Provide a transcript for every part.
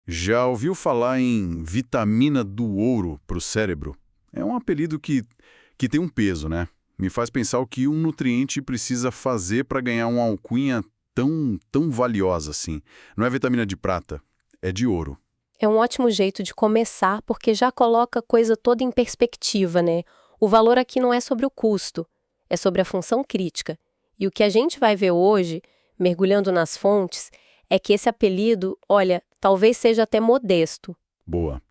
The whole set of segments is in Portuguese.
Já ouviu falar em vitamina do ouro para o cérebro? É um apelido que tem um peso, né? Me faz pensar o que um nutriente precisa fazer para ganhar uma alcunha tão valiosa assim. Não é vitamina de prata, é de ouro. É um ótimo jeito de começar, porque já coloca a coisa toda em perspectiva, né? O valor aqui não é sobre o custo, é sobre a função crítica. E o que a gente vai ver hoje, mergulhando nas fontes, é que esse apelido, olha, talvez seja até modesto. Boa.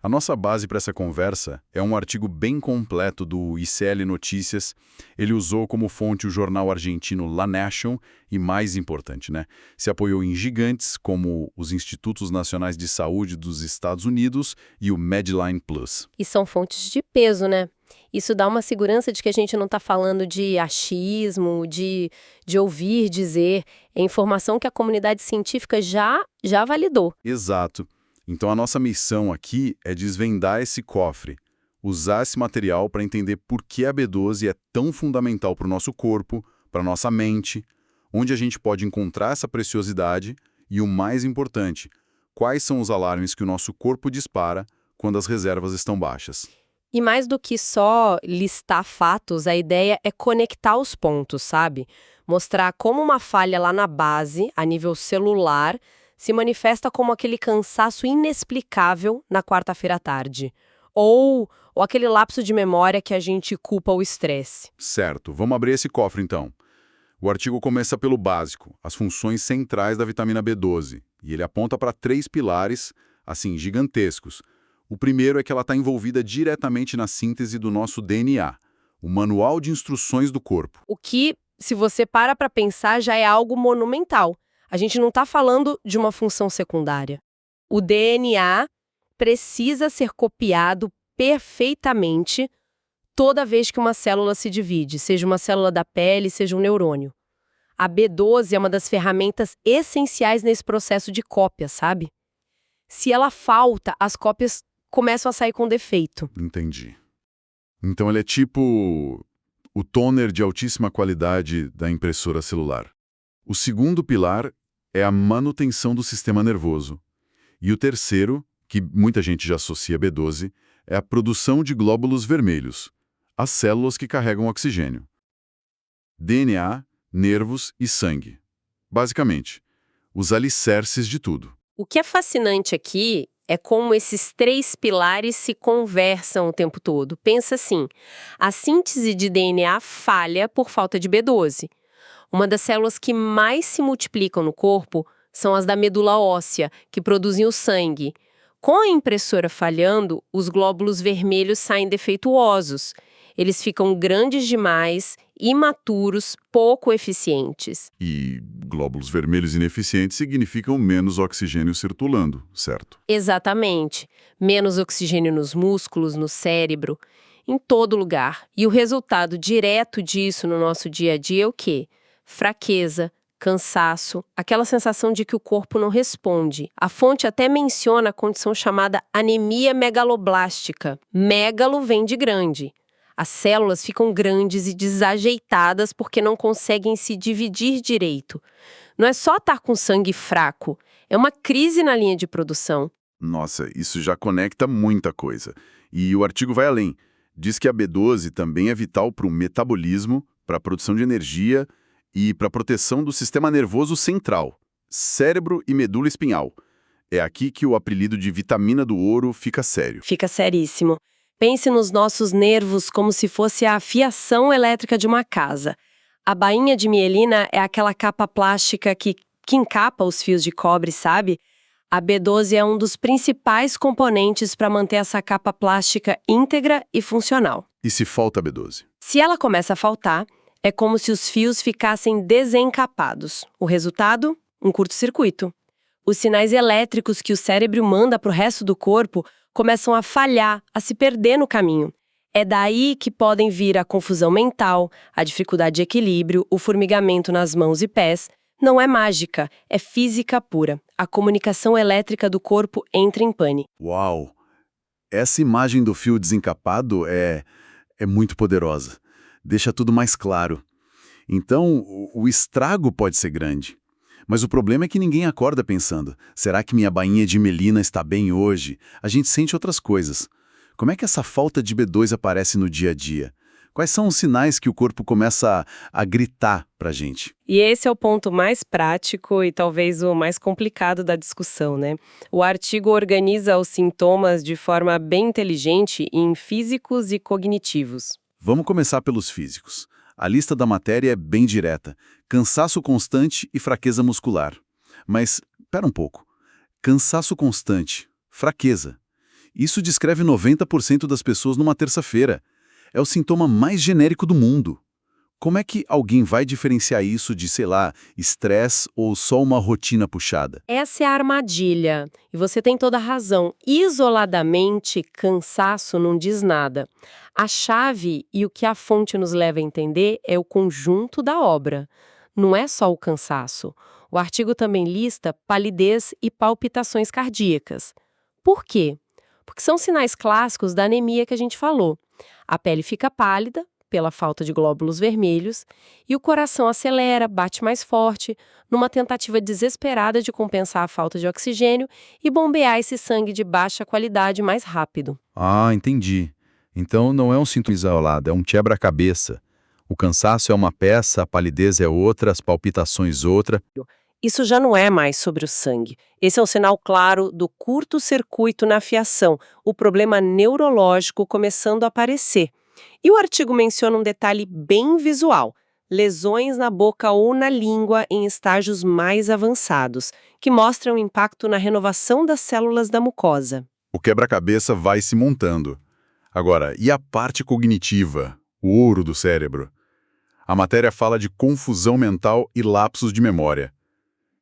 A nossa base para essa conversa é um artigo bem completo do ICL Notícias. Ele usou como fonte o jornal argentino La Nación e, mais importante, né, se apoiou em gigantes como os Institutos Nacionais de Saúde dos Estados Unidos e o Medline Plus. E são fontes de peso, né? Isso dá uma segurança de que a gente não está falando de achismo, de ouvir dizer. É informação que a comunidade científica já validou. Exato. Então a nossa missão aqui é desvendar esse cofre, usar esse material para entender por que a B12 é tão fundamental para o nosso corpo, para a nossa mente, onde a gente pode encontrar essa preciosidade e, o mais importante, quais são os alarmes que o nosso corpo dispara quando as reservas estão baixas. E mais do que só listar fatos, a ideia é conectar os pontos, sabe? Mostrar como uma falha lá na base, a nível celular, se manifesta como aquele cansaço inexplicável na quarta-feira à tarde. Ou aquele lapso de memória que a gente culpa o estresse. Certo, vamos abrir esse cofre então. O artigo começa pelo básico, as funções centrais da vitamina B12, e ele aponta para 3 pilares, assim, gigantescos. O primeiro é que ela está envolvida diretamente na síntese do nosso DNA, o Manual de Instruções do Corpo. O que, se você para pensar, já é algo monumental. A gente não está falando de uma função secundária. O DNA precisa ser copiado perfeitamente toda vez que uma célula se divide, seja uma célula da pele, seja um neurônio. A B12 é uma das ferramentas essenciais nesse processo de cópia, sabe? Se ela falta, as cópias começam a sair com defeito. Entendi. Então ele é tipo o toner de altíssima qualidade da impressora celular. O segundo pilar é a manutenção do sistema nervoso. E o terceiro, que muita gente já associa a B12, é a produção de glóbulos vermelhos, as células que carregam oxigênio. DNA, nervos e sangue. Basicamente, os alicerces de tudo. O que é fascinante aqui é como esses 3 pilares se conversam o tempo todo. Pensa assim, a síntese de DNA falha por falta de B12. Uma das células que mais se multiplicam no corpo são as da medula óssea, que produzem o sangue. Com a impressora falhando, os glóbulos vermelhos saem defeituosos. Eles ficam grandes demais, imaturos, pouco eficientes. E glóbulos vermelhos ineficientes significam menos oxigênio circulando, certo? Exatamente. Menos oxigênio nos músculos, no cérebro, em todo lugar. E o resultado direto disso no nosso dia a dia é o quê? Fraqueza, cansaço, aquela sensação de que o corpo não responde. A fonte até menciona a condição chamada anemia megaloblástica. Megalo vem de grande. As células ficam grandes e desajeitadas porque não conseguem se dividir direito. Não é só estar com sangue fraco, é uma crise na linha de produção. Nossa, isso já conecta muita coisa. E o artigo vai além. Diz que a B12 também é vital para o metabolismo, para a produção de energia e para a proteção do sistema nervoso central, cérebro e medula espinhal. É aqui que o apelido de vitamina do ouro fica sério. Fica seríssimo. Pense nos nossos nervos como se fosse a fiação elétrica de uma casa. A bainha de mielina é aquela capa plástica que encapa os fios de cobre, sabe? A B12 é um dos principais componentes para manter essa capa plástica íntegra e funcional. E se falta B12? Se ela começa a faltar, é como se os fios ficassem desencapados. O resultado? Um curto-circuito. Os sinais elétricos que o cérebro manda para o resto do corpo começam a falhar, a se perder no caminho. É daí que podem vir a confusão mental, a dificuldade de equilíbrio, o formigamento nas mãos e pés. Não é mágica, é física pura. A comunicação elétrica do corpo entra em pane. Uau! Essa imagem do fio desencapado é muito poderosa. Deixa tudo mais claro. Então, o estrago pode ser grande. Mas o problema é que ninguém acorda pensando, será que minha bainha de melina está bem hoje? A gente sente outras coisas. Como é que essa falta de B12 aparece no dia a dia? Quais são os sinais que o corpo começa a gritar pra gente? E esse é o ponto mais prático e talvez o mais complicado da discussão, né? O artigo organiza os sintomas de forma bem inteligente em físicos e cognitivos. Vamos começar pelos físicos. A lista da matéria é bem direta: cansaço constante e fraqueza muscular. Mas, pera um pouco. Cansaço constante, fraqueza. Isso descreve 90% das pessoas numa terça-feira. É o sintoma mais genérico do mundo. Como é que alguém vai diferenciar isso de, sei lá, estresse ou só uma rotina puxada? Essa é a armadilha. E você tem toda a razão. Isoladamente, cansaço não diz nada. A chave e o que a fonte nos leva a entender é o conjunto da obra. Não é só o cansaço. O artigo também lista palidez e palpitações cardíacas. Por quê? Porque são sinais clássicos da anemia que a gente falou. A pele fica pálida, pela falta de glóbulos vermelhos, e o coração acelera, bate mais forte, numa tentativa desesperada de compensar a falta de oxigênio e bombear esse sangue de baixa qualidade mais rápido. Ah, entendi. Então não é um sintoma isolado, é um quebra-cabeça. O cansaço é uma peça, a palidez é outra, as palpitações outra. Isso já não é mais sobre o sangue. Esse é um sinal claro do curto-circuito na fiação, o problema neurológico começando a aparecer. E o artigo menciona um detalhe bem visual: lesões na boca ou na língua em estágios mais avançados, que mostram impacto na renovação das células da mucosa. O quebra-cabeça vai se montando. Agora, e a parte cognitiva, o ouro do cérebro? A matéria fala de confusão mental e lapsos de memória.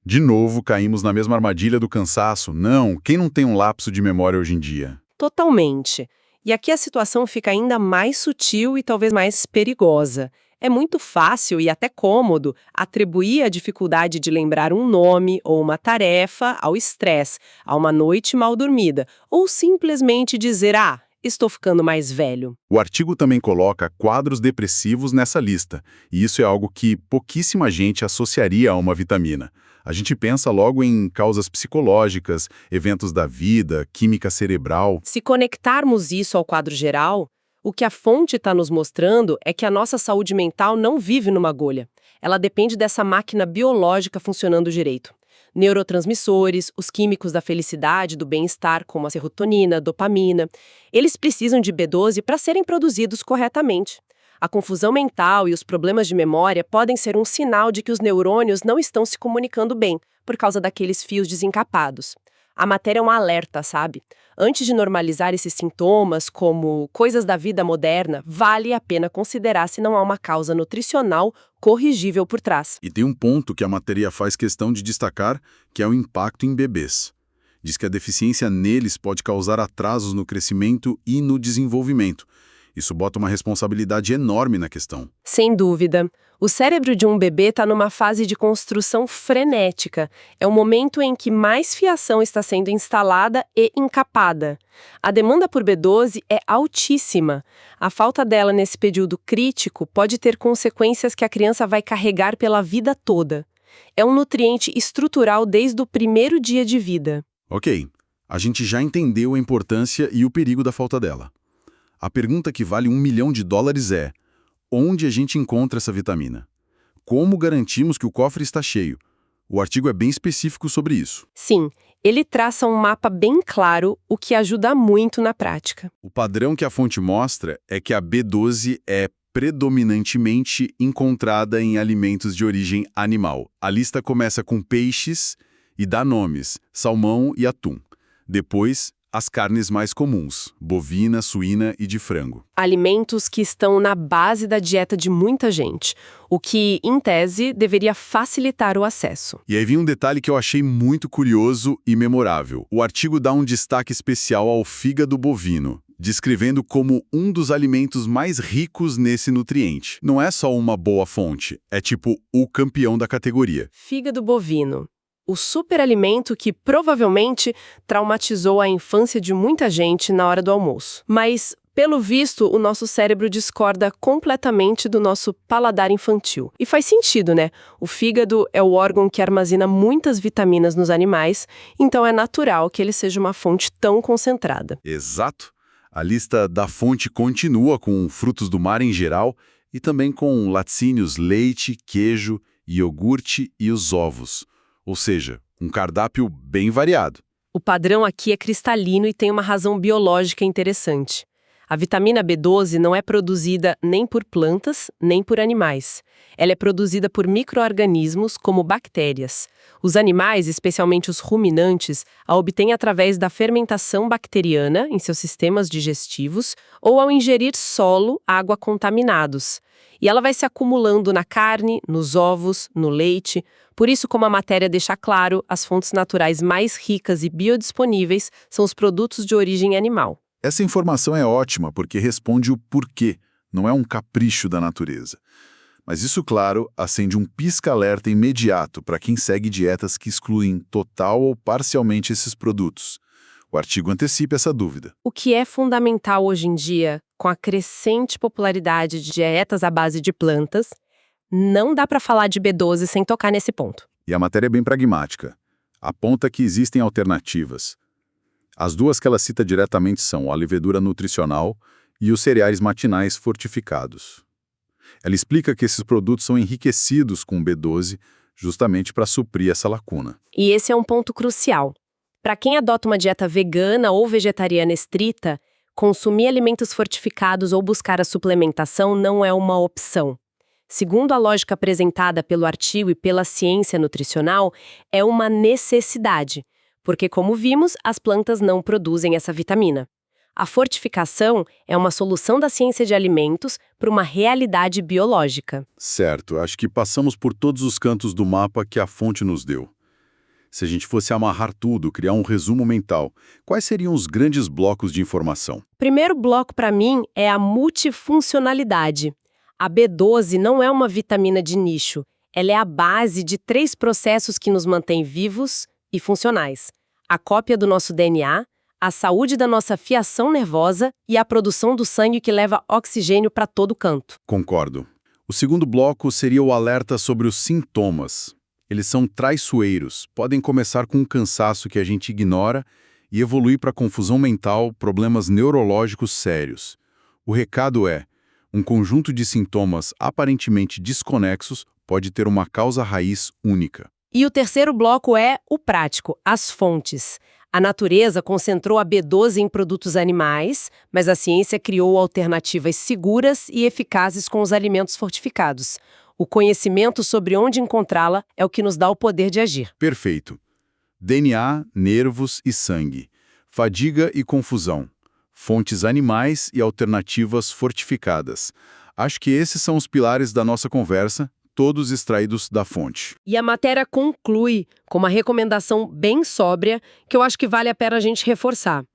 De novo, caímos na mesma armadilha do cansaço. Não, quem não tem um lapso de memória hoje em dia? Totalmente. E aqui a situação fica ainda mais sutil e talvez mais perigosa. É muito fácil e até cômodo atribuir a dificuldade de lembrar um nome ou uma tarefa ao estresse, a uma noite mal dormida, ou simplesmente dizer, estou ficando mais velho. O artigo também coloca quadros depressivos nessa lista, e isso é algo que pouquíssima gente associaria a uma vitamina. A gente pensa logo em causas psicológicas, eventos da vida, química cerebral. Se conectarmos isso ao quadro geral, o que a fonte está nos mostrando é que a nossa saúde mental não vive numa agulha. Ela depende dessa máquina biológica funcionando direito. Neurotransmissores, os químicos da felicidade, do bem-estar, como a serotonina, dopamina, eles precisam de B12 para serem produzidos corretamente. A confusão mental e os problemas de memória podem ser um sinal de que os neurônios não estão se comunicando bem, por causa daqueles fios desencapados. A matéria é um alerta, sabe? Antes de normalizar esses sintomas como coisas da vida moderna, vale a pena considerar se não há uma causa nutricional corrigível por trás. E tem um ponto que a matéria faz questão de destacar, que é o impacto em bebês. Diz que a deficiência neles pode causar atrasos no crescimento e no desenvolvimento. Isso bota uma responsabilidade enorme na questão. Sem dúvida. O cérebro de um bebê está numa fase de construção frenética. É o momento em que mais fiação está sendo instalada e encapada. A demanda por B12 é altíssima. A falta dela nesse período crítico pode ter consequências que a criança vai carregar pela vida toda. É um nutriente estrutural desde o primeiro dia de vida. Ok, a gente já entendeu a importância e o perigo da falta dela. A pergunta que vale $1 milhão é: onde a gente encontra essa vitamina? Como garantimos que o cofre está cheio? O artigo é bem específico sobre isso. Sim, ele traça um mapa bem claro, o que ajuda muito na prática. O padrão que a fonte mostra é que a B12 é predominantemente encontrada em alimentos de origem animal. A lista começa com peixes e dá nomes: salmão e atum. Depois, as carnes mais comuns, bovina, suína e de frango. Alimentos que estão na base da dieta de muita gente, o que, em tese, deveria facilitar o acesso. E aí vem um detalhe que eu achei muito curioso e memorável. O artigo dá um destaque especial ao fígado bovino, descrevendo como um dos alimentos mais ricos nesse nutriente. Não é só uma boa fonte, é tipo o campeão da categoria. Fígado bovino. O superalimento que provavelmente traumatizou a infância de muita gente na hora do almoço. Mas Pelo visto, o nosso cérebro discorda completamente do nosso paladar infantil. E faz sentido, né? O fígado é o órgão que armazena muitas vitaminas nos animais, então é natural que ele seja uma fonte tão concentrada. Exato. A lista da fonte continua com frutos do mar em geral e também com laticínios, leite, queijo, iogurte e os ovos. Ou seja, um cardápio bem variado. O padrão aqui é cristalino e tem uma razão biológica interessante. A vitamina B12 não é produzida nem por plantas, nem por animais. Ela é produzida por micro-organismos, como bactérias. Os animais, especialmente os ruminantes, a obtêm através da fermentação bacteriana em seus sistemas digestivos ou ao ingerir solo, água contaminados. E ela vai se acumulando na carne, nos ovos, no leite. Por isso, como a matéria deixa claro, as fontes naturais mais ricas e biodisponíveis são os produtos de origem animal. Essa informação é ótima porque responde o porquê, não é um capricho da natureza. Mas isso, claro, acende um pisca-alerta imediato para quem segue dietas que excluem total ou parcialmente esses produtos. O artigo antecipa essa dúvida. O que é fundamental hoje em dia, com a crescente popularidade de dietas à base de plantas, não dá para falar de B12 sem tocar nesse ponto. E a matéria é bem pragmática. Aponta que existem alternativas. As duas que ela cita diretamente são a levedura nutricional e os cereais matinais fortificados. Ela explica que esses produtos são enriquecidos com B12 justamente para suprir essa lacuna. E esse é um ponto crucial. Para quem adota uma dieta vegana ou vegetariana estrita, consumir alimentos fortificados ou buscar a suplementação não é uma opção. Segundo a lógica apresentada pelo artigo e pela ciência nutricional, é uma necessidade. Porque, como vimos, as plantas não produzem essa vitamina. A fortificação é uma solução da ciência de alimentos para uma realidade biológica. Certo, acho que passamos por todos os cantos do mapa que a fonte nos deu. Se a gente fosse amarrar tudo, criar um resumo mental, quais seriam os grandes blocos de informação? Primeiro bloco, para mim, é a multifuncionalidade. A B12 não é uma vitamina de nicho. Ela é a base de 3 processos que nos mantêm vivos e funcionais: a cópia do nosso DNA, a saúde da nossa fiação nervosa e a produção do sangue que leva oxigênio para todo canto. Concordo. O segundo bloco seria o alerta sobre os sintomas. Eles são traiçoeiros, podem começar com um cansaço que a gente ignora e evoluir para confusão mental, problemas neurológicos sérios. O recado é: um conjunto de sintomas aparentemente desconexos pode ter uma causa raiz única. E o terceiro bloco é o prático, as fontes. A natureza concentrou a B12 em produtos animais, mas a ciência criou alternativas seguras e eficazes com os alimentos fortificados. O conhecimento sobre onde encontrá-la é o que nos dá o poder de agir. Perfeito. DNA, nervos e sangue. Fadiga e confusão. Fontes animais e alternativas fortificadas. Acho que esses são os pilares da nossa conversa, todos extraídos da fonte. E a matéria conclui com uma recomendação bem sóbria que eu acho que vale a pena a gente reforçar.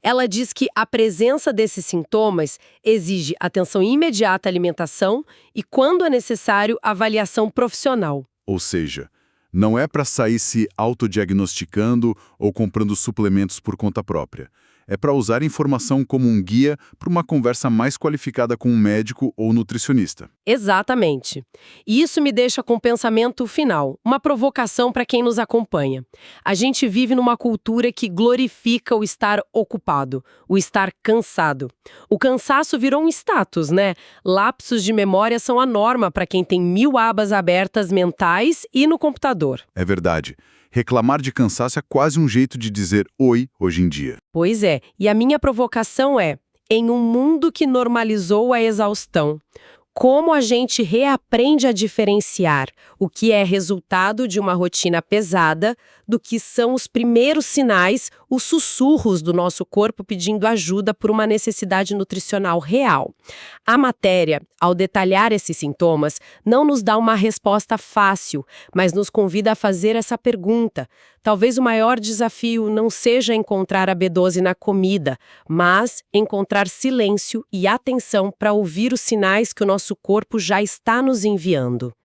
Ela diz que a presença desses sintomas exige atenção imediata à alimentação e, quando é necessário, avaliação profissional. Ou seja, não é para sair se autodiagnosticando ou comprando suplementos por conta própria. É para usar informação como um guia para uma conversa mais qualificada com um médico ou nutricionista. Exatamente. E isso me deixa com o pensamento final, uma provocação para quem nos acompanha. A gente vive numa cultura que glorifica o estar ocupado, o estar cansado. O cansaço virou um status, né? Lapsos de memória são a norma para quem tem 1000 abas abertas mentais e no computador. É verdade. Reclamar de cansaço é quase um jeito de dizer oi hoje em dia. Pois é, e a minha provocação é: em um mundo que normalizou a exaustão, como a gente reaprende a diferenciar o que é resultado de uma rotina pesada do que são os primeiros sinais, os sussurros do nosso corpo pedindo ajuda por uma necessidade nutricional real? A matéria, ao detalhar esses sintomas, não nos dá uma resposta fácil, mas nos convida a fazer essa pergunta. Talvez o maior desafio não seja encontrar a B12 na comida, mas encontrar silêncio e atenção para ouvir os sinais que o nosso corpo já está nos enviando.